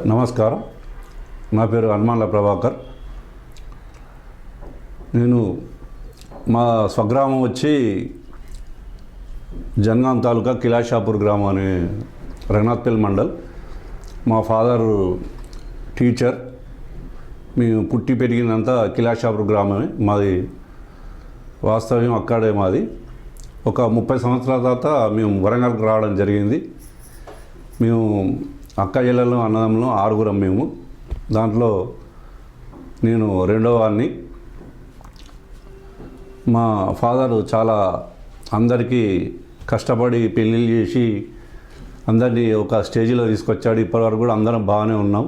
నమస్కారం. నా పేరు హనుమాన్ల ప్రభాకర్. నేను మా స్వగ్రామం వచ్చి జనగాం తాలూకా కిలాషాపూర్ గ్రామం అని రఘునాథ్పల్లి మండల్. మా ఫాదర్ టీచర్. మేము పుట్టి పెరిగినంత కిలాషాపూర్ గ్రామమే మాది. వాస్తవ్యం అక్కడే మాది. ఒక 30 సంవత్సరాల తర్వాత మేము వరంగల్కి రావడం జరిగింది. మేము అక్క చెల్లెలు అన్నదమ్ములు 6 మేము. దాంట్లో నేను 2వ వాడిని. మా ఫాదరు చాలా అందరికీ కష్టపడి పెళ్ళిళ్ళు చేసి అందరినీ ఒక స్టేజ్లో తీసుకొచ్చాడు. ఇప్పటివరకు కూడా అందరం బాగానే ఉన్నాం.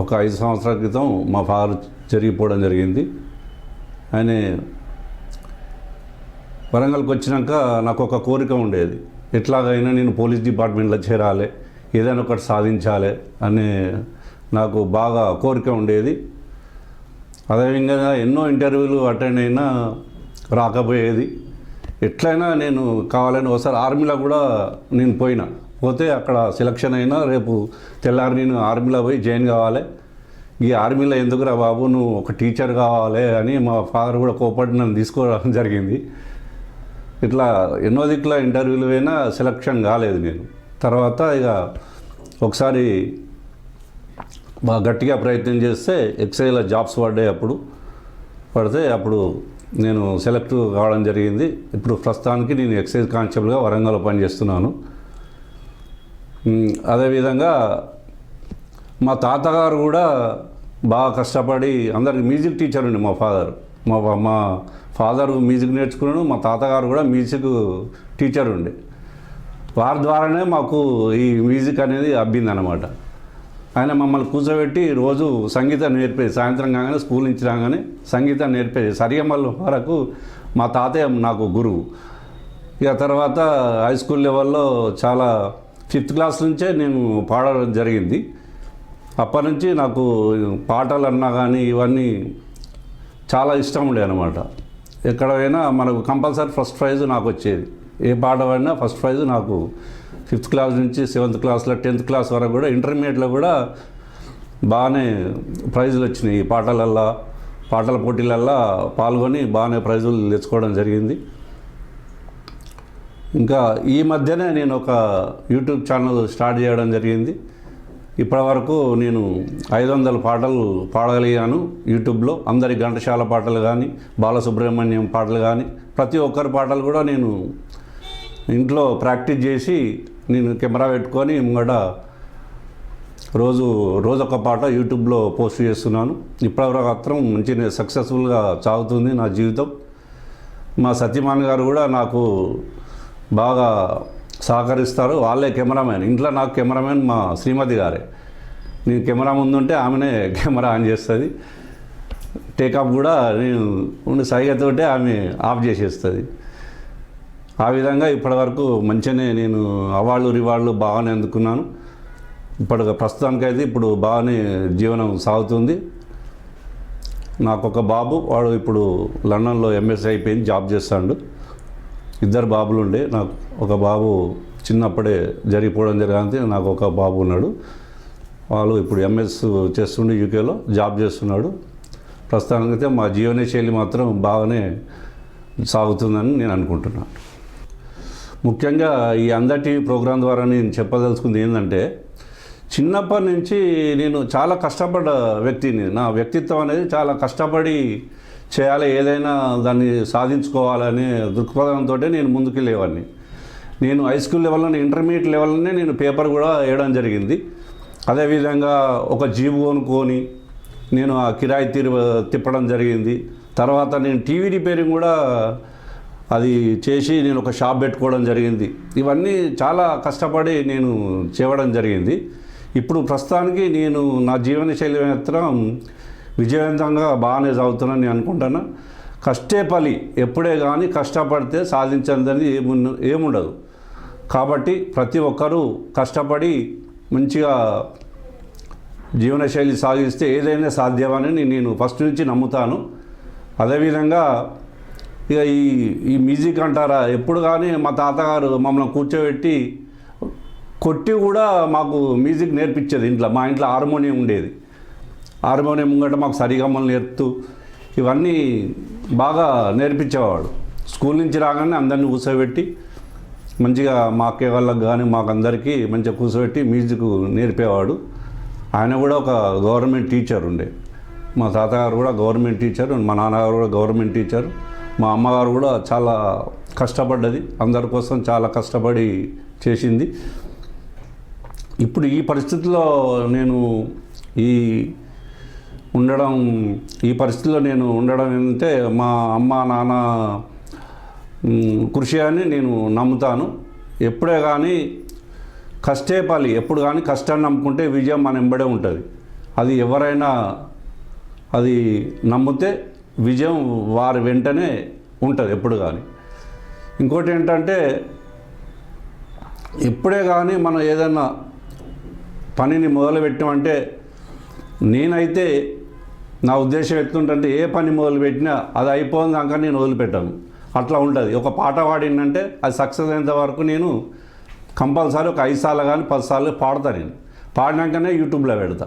ఒక 5 సంవత్సరాల క్రితం మా ఫాదర్ జరిగిపోవడం జరిగింది. ఆయన వరంగల్కి వచ్చినాక నాకు ఒక కోరిక ఉండేది, ఎట్లాగైనా నేను పోలీస్ డిపార్ట్మెంట్లో చేరాలి, ఏదైనా ఒకటి సాధించాలి అనే నాకు బాగా కోరిక ఉండేది. అదేవిధంగా ఎన్నో ఇంటర్వ్యూలు అటెండ్ అయినా రాకపోయేది. ఎట్లయినా నేను కావాలని ఒకసారి ఆర్మీలో కూడా నేను పోతే అక్కడ సెలక్షన్ అయినా రేపు తెల్లారి నేను ఆర్మీలో పోయి జాయిన్ కావాలి. ఈ ఆర్మీలో ఎందుకురా బాబు, నువ్వు ఒక టీచర్ కావాలి అని మా ఫాదర్ కూడా కోపడి నన్ను తీసుకోవడం జరిగింది. ఇట్లా ఎన్నో దిక్కుల ఇంటర్వ్యూలు అయినా సెలక్షన్ కాలేదు నేను. తర్వాత ఇక ఒకసారి బాగా గట్టిగా ప్రయత్నం చేస్తే ఎక్సైజ్లో జాబ్స్ పడితే అప్పుడు నేను సెలెక్ట్ కావడం జరిగింది. ఇప్పుడు ప్రస్తుతానికి నేను ఎక్సైజ్ కానిస్టేబుల్గా వరంగల్లో పనిచేస్తున్నాను. అదేవిధంగా మా తాతగారు కూడా బాగా కష్టపడి అందరికి మ్యూజిక్ టీచర్ ఉండి మా ఫాదర్ మ్యూజిక్ నేర్చుకున్నాడు. మా తాతగారు కూడా మ్యూజిక్ టీచర్ ఉండే. వారి ద్వారానే మాకు ఈ మ్యూజిక్ అనేది అబ్బిందనమాట. ఆయన మమ్మల్ని కూర్చోబెట్టి రోజు సంగీతం నేర్పేది. సాయంత్రం కాగానే స్కూల్ నుంచి రాగానే సంగీతం నేర్పేది. సరియమ్మల వరకు మా తాతయ్య నాకు గురువు. ఇక తర్వాత హై స్కూల్ లెవెల్లో చాలా 5th క్లాస్ నుంచే నేను పాడడం జరిగింది. అప్పటి నుంచి నాకు పాటలు అన్నా కానీ ఇవన్నీ చాలా ఇష్టం ఉండే అనమాట. ఎక్కడైనా మనకు కంపల్సరీ ఫస్ట్ ప్రైజ్ నాకు వచ్చేది. ఏ పాట పడినా ఫస్ట్ ప్రైజ్ నాకు 5th క్లాస్ నుంచి 7th క్లాస్లో 10th క్లాస్ వరకు కూడా ఇంటర్మీడియట్లో కూడా బాగానే ప్రైజులు వచ్చినాయి. ఈ పాటల పోటీలల్లో పాల్గొని బాగానే ప్రైజులు తెచ్చుకోవడం జరిగింది. ఇంకా ఈ మధ్యనే నేను ఒక యూట్యూబ్ ఛానల్ స్టార్ట్ చేయడం జరిగింది. ఇప్పటి వరకు నేను 500 పాటలు పాడగలిగాను యూట్యూబ్లో. అందరి ఘంటసాల పాటలు కానీ, బాలసుబ్రహ్మణ్యం పాటలు కానీ, ప్రతి ఒక్కరి పాటలు కూడా నేను ఇంట్లో ప్రాక్టీస్ చేసి నేను కెమెరా పెట్టుకొని ముంగట రోజొక పాట యూట్యూబ్లో పోస్ట్ చేస్తున్నాను. ఇప్పటివరకు మాత్రం మంచి సక్సెస్ఫుల్గా సాగుతుంది నా జీవితం. మా సత్యమాన్ గారు కూడా నాకు బాగా సహకరిస్తారు. వాళ్ళే కెమెరామెన్. ఇంట్లో నాకు కెమెరామెన్ మా శ్రీమతి గారే. నేను కెమెరా ముందుంటే ఆమెనే కెమెరా ఆన్ చేస్తుంది. టేకప్ కూడా నేను ఉండి సైగతోటే ఆమె ఆఫ్ చేసేస్తుంది. ఆ విధంగా ఇప్పటివరకు మంచిగానే నేను రివార్డులు బాగానే అందుకున్నాను. ప్రస్తుతానికైతే ఇప్పుడు బాగానే జీవనం సాగుతుంది. నాకు ఒక బాబు, వాడు ఇప్పుడు లండన్లో ఎంఎస్ అయిపోయింది, జాబ్ చేస్తాడు. 2 బాబులు ఉండే. నాకు ఒక బాబు చిన్నప్పుడే జరిగిపోవడం జరిగింది. నాకు ఒక బాబు ఉన్నాడు. వాళ్ళు ఇప్పుడు ఎంఎస్ చేస్తుండే, యూకేలో జాబ్ చేస్తున్నాడు. ప్రస్తుతానికైతే మా జీవన శైలి మాత్రం బాగానే సాగుతుందని నేను అనుకుంటున్నాను. ముఖ్యంగా ఈ అందర్ టీవీ ప్రోగ్రాం ద్వారా నేను చెప్పదలుచుకుంది ఏంటంటే, చిన్నప్పటి నుంచి నేను చాలా కష్టపడ్డ వ్యక్తిని. నా వ్యక్తిత్వం అనేది చాలా కష్టపడి చేయాలి, ఏదైనా దాన్ని సాధించుకోవాలనే దృక్పథంతో నేను ముందుకెళ్ళేవాడిని. నేను హై స్కూల్ లెవెల్లో, ఇంటర్మీడియట్ లెవెల్లోనే నేను పేపర్ కూడా వేయడం జరిగింది. అదేవిధంగా ఒక జీబు కొనుక్కొని నేను ఆ కిరాయి తిప్పడం జరిగింది. తర్వాత నేను టీవీ రిపేరింగ్ కూడా అది చేసి నేను ఒక షాప్ పెట్టుకోవడం జరిగింది. ఇవన్నీ చాలా కష్టపడి నేను చేయడం జరిగింది. ఇప్పుడు ప్రస్తుతానికి నేను నా జీవన శైలి మాత్రం విజయవంతంగా బాగానే సాగుతున్నాను నేను అనుకుంటున్నా. కష్టే ఫలి, ఎప్పుడే కానీ కష్టపడితే సాధించదని ఏముండదు. కాబట్టి ప్రతి ఒక్కరూ కష్టపడి మంచిగా జీవనశైలి సాగిస్తే ఏదైనా సాధ్యమని నేను ఫస్ట్ నుంచి నమ్ముతాను. అదేవిధంగా ఇక ఈ మ్యూజిక్ అంటారా, ఎప్పుడు కానీ మా తాతగారు మమ్మల్ని కూర్చోబెట్టి కొట్టి కూడా మాకు మ్యూజిక్ నేర్పించేది ఇంట్లో. మా ఇంట్లో హార్మోనియం ఉండేది. హార్మోనియం ముంగట మాకు సరిగమ్మలు నేర్పుతూ ఇవన్నీ బాగా నేర్పించేవాడు. స్కూల్ నుంచి రాగానే అందరినీ కూర్చోబెట్టి మంచిగా మా అక్కయ్య వాళ్ళకి కానీ మాకందరికీ మంచిగా కూర్చోబెట్టి మ్యూజిక్ నేర్పేవాడు. ఆయన కూడా ఒక గవర్నమెంట్ టీచర్ ఉండే. మా తాతగారు కూడా గవర్నమెంట్ టీచర్, మా నాన్నగారు కూడా గవర్నమెంట్ టీచర్. మా అమ్మగారు కూడా చాలా కష్టపడ్డది, అందరి కోసం చాలా కష్టపడి చేసింది. ఇప్పుడు ఈ పరిస్థితిలో నేను ఉండడం ఏంటంటే మా అమ్మ నాన్న కృషి అని నేను నమ్ముతాను. ఎప్పుడే కానీ కష్టే పాలి, ఎప్పుడు కానీ కష్టాన్ని నమ్ముకుంటే విజయం మన వెంబడే ఉంటుంది. అది ఎవరైనా అది నమ్మితే విజయం వారి వెంటనే ఉంటుంది ఎప్పుడు కానీ. ఇంకోటి ఏంటంటే ఇప్పుడే కానీ మనం ఏదైనా పనిని మొదలుపెట్టామంటే, నేనైతే నా ఉద్దేశం ఎట్లుంటే ఏ పని మొదలుపెట్టినా అది అయిపోయిందాక నేను వదిలిపెట్టాను. అట్లా ఉంటుంది. ఒక పాట పాడిందంటే అది సక్సెస్ అయ్యేంత వరకు నేను కంపల్సరీ ఒక 5 సార్లు కానీ 10 సార్లు పాడతాను. నేను పాడినాకనే యూట్యూబ్లో పెడతా.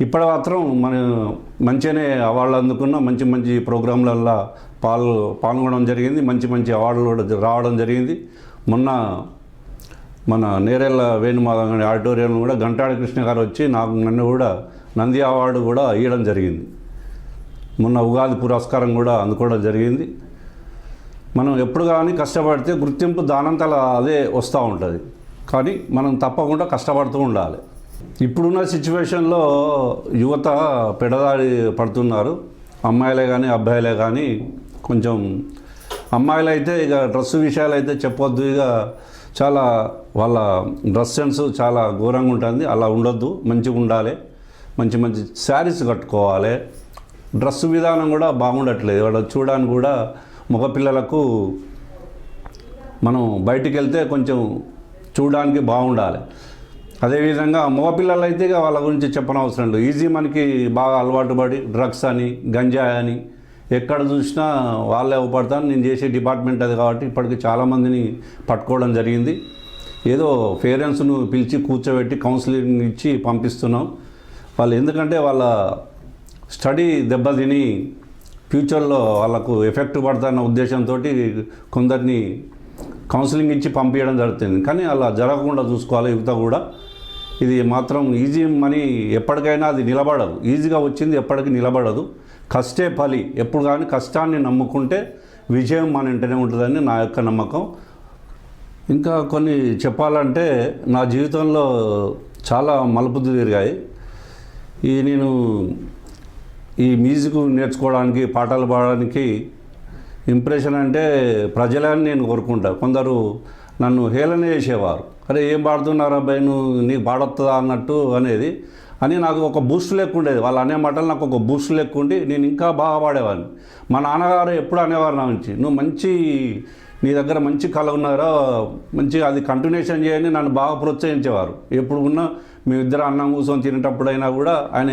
ఇప్పటి మాత్రం మంచిగానే అవార్డులు అందుకున్న మంచి మంచి ప్రోగ్రాంలల్లో పాల్గొనడం జరిగింది. మంచి అవార్డులు కూడా రావడం జరిగింది. మొన్న మన నేరేళ్ళ వేణుమాధవ్ గారి ఆడిటోరియంలో కూడా గంటాడి కృష్ణ గారు వచ్చి నన్ను కూడా నంది అవార్డు కూడా ఇవ్వడం జరిగింది. మొన్న ఉగాది పురస్కారం కూడా అందుకోవడం జరిగింది. మనం ఎప్పుడు కానీ కష్టపడితే గుర్తింపు దానంతలా అదే వస్తూ ఉంటుంది. కానీ మనం తప్పకుండా కష్టపడుతూ ఉండాలి. ఇప్పుడున్న సిచ్యువేషన్లో యువత పెడదారి పడుతున్నారు. అమ్మాయిలే కానీ అబ్బాయిలే కానీ. కొంచెం అమ్మాయిలు అయితే ఇక డ్రెస్ విషయాలు అయితే చెప్పొద్దు. ఇక చాలా వాళ్ళ డ్రెస్ సెన్స్ చాలా ఘోరంగా ఉంటుంది. అలా ఉండొద్దు, మంచిగా ఉండాలి. మంచి శారీస్ కట్టుకోవాలి. డ్రెస్ విధానం కూడా బాగుండట్లేదు. వాళ్ళ చూడడానికి కూడా మగపిల్లలకు మనం బయటికి వెళ్తే కొంచెం చూడడానికి బాగుండాలి. అదేవిధంగా మగపిల్లలు అయితే ఇక వాళ్ళ గురించి చెప్పనవసరం లేదు. ఈజీ మనకి బాగా అలవాటు పడి డ్రగ్స్ అని గంజాయి అని ఎక్కడ చూసినా వాళ్ళే అవపడతాను. నేను చేసే డిపార్ట్మెంట్ అది కాబట్టి ఇప్పటికి చాలామందిని పట్టుకోవడం జరిగింది. ఏదో పేరెంట్స్ను పిలిచి కూర్చోబెట్టి కౌన్సిలింగ్ ఇచ్చి పంపిస్తున్నాం. వాళ్ళు ఎందుకంటే వాళ్ళ స్టడీ దెబ్బతిని ఫ్యూచర్లో వాళ్ళకు ఎఫెక్ట్ పడుతున్న ఉద్దేశంతో కొందరిని కౌన్సిలింగ్ ఇచ్చి పంపించడం జరుగుతుంది. కానీ అలా జరగకుండా చూసుకోవాలి యువత కూడా. ఇది మాత్రం ఈజీ మనీ ఎప్పటికైనా అది నిలబడదు. ఈజీగా వచ్చింది ఎప్పటికీ నిలబడదు. కష్టే ఫలి. ఎప్పుడు కానీ కష్టాన్ని నమ్ముకుంటే విజయం మన వెంటనే ఉంటుందని నా యొక్క నమ్మకం. ఇంకా కొన్ని చెప్పాలంటే నా జీవితంలో చాలా మలుపులు తిరిగాయి. నేను ఈ మ్యూజిక్ నేర్చుకోవడానికి, పాటలు పాడడానికి ఇంప్రెషన్ అంటే ప్రజలని నేను కోరుకుంటా. కొందరు నన్ను హేళన చేసేవారు. అరే ఏం పాడుతున్నారు అబ్బాయి, నీకు పాడొస్తుందా అన్నట్టు అనేది అని నాకు ఒక బూస్ట్ లెక్క ఉండేది. వాళ్ళు అనే మాటలు నాకు ఒక బూస్ట్ లెక్క ఉండి నేను ఇంకా బాగా పాడేవాడిని. మా నాన్నగారు ఎప్పుడు అనేవారు నా నుంచి, నువ్వు నీ దగ్గర మంచి కళ ఉన్నారో మంచిగా అది కంటిన్యూషన్ చేయని నన్ను బాగా ప్రోత్సహించేవారు. ఎప్పుడు ఉన్నా మేమిద్దరు అన్నం కూర్చొని తినేటప్పుడైనా కూడా ఆయన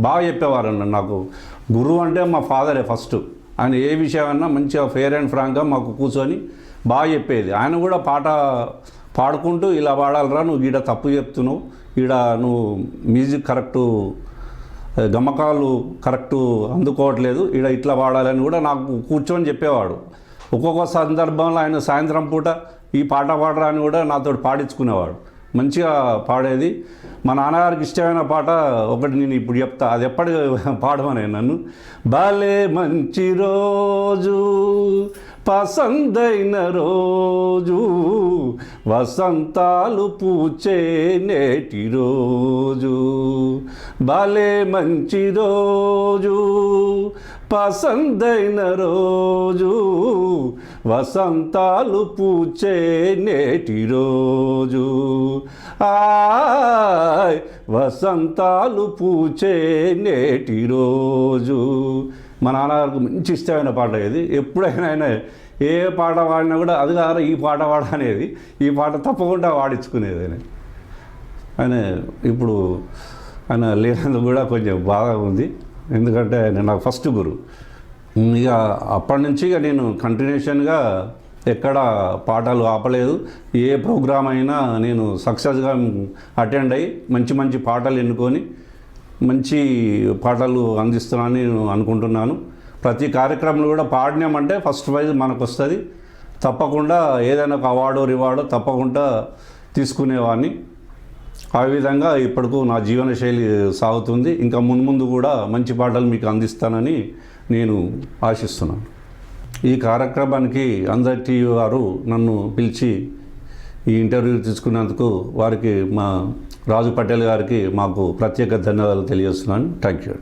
బాగా చెప్పేవారు అన్న. నాకు గురువు అంటే మా ఫాదరే ఫస్ట్. ఆయన ఏ విషయమైనా మంచిగా ఫెయిర్ అండ్ ఫ్రాంక్గా మాకు కూర్చొని బాగా చెప్పేది. ఆయన కూడా పాట పాడుకుంటూ ఇలా పాడాలరా, నువ్వు ఈడ తప్పు చెప్తున్నావు, ఈడ నువ్వు మ్యూజిక్ కరెక్టు గమకాలు కరెక్టు అందుకోవట్లేదు, ఈడ ఇట్లా పాడాలని కూడా నాకు కూర్చొని చెప్పేవాడు. ఒక్కొక్క సందర్భంలో ఆయన సాయంత్రం పూట ఈ పాట పాడరా అని కూడా నాతో పాడించుకునేవాడు. మంచిగా పాడేది. మా నాన్నగారికి ఇష్టమైన పాట ఒకటి నేను ఇప్పుడు చెప్తా, అది ఎప్పటి పాడమనే నన్ను. బాలే మంచి రోజు పసందైన రోజు వసంతాలు పూచే నేటి రోజు, బాలే మంచి రోజు పసందైన రోజు వసంతాలు పూచే నేటి రోజు, ఆయ్ వసంతాలు పూచే నేటి రోజు. మా నాన్నగారికి మంచి ఇష్టమైన పాట ఇది. ఎప్పుడైనా ఆయన ఏ పాట పాడినా కూడా అది కాదు ఈ పాట పాడ అనేది, ఈ పాట తప్పకుండా పాడించుకునేది ఆయన. ఇప్పుడు ఆయన లేనందుకు కూడా కొంచెం బాగా ఉంది. ఎందుకంటే ఆయన నాకు ఫస్ట్ గురువు. ఇక అప్పటి నుంచి ఇక నేను కంటిన్యూషన్గా ఎక్కడ పాటలు ఆపలేదు. ఏ ప్రోగ్రామ్ అయినా నేను సక్సెస్గా అటెండ్ అయ్యి మంచి మంచి పాటలు ఎన్నుకొని మంచి పాటలు అందిస్తున్నానని నేను అనుకుంటున్నాను. ప్రతి కార్యక్రమంలో కూడా పాడినామంటే ఫస్ట్ ప్రైజ్ మనకు వస్తుంది. తప్పకుండా ఏదైనా ఒక అవార్డో రివార్డో తప్పకుండా తీసుకునేవాడిని. ఆ విధంగా ఇప్పటికు నా జీవన శైలి సాగుతుంది. ఇంకా మున్ముందు కూడా మంచి పాటలు మీకు అందిస్తానని నేను ఆశిస్తున్నాను. ఈ కార్యక్రమానికి అందరి టీవీ వారు నన్ను పిలిచి ఈ ఇంటర్వ్యూ తీసుకున్నందుకు వారికి మా రాజు పటేల్ గారికి మాకు ప్రత్యేక ధన్యవాదాలు తెలియజేస్తున్నాను. Thank you.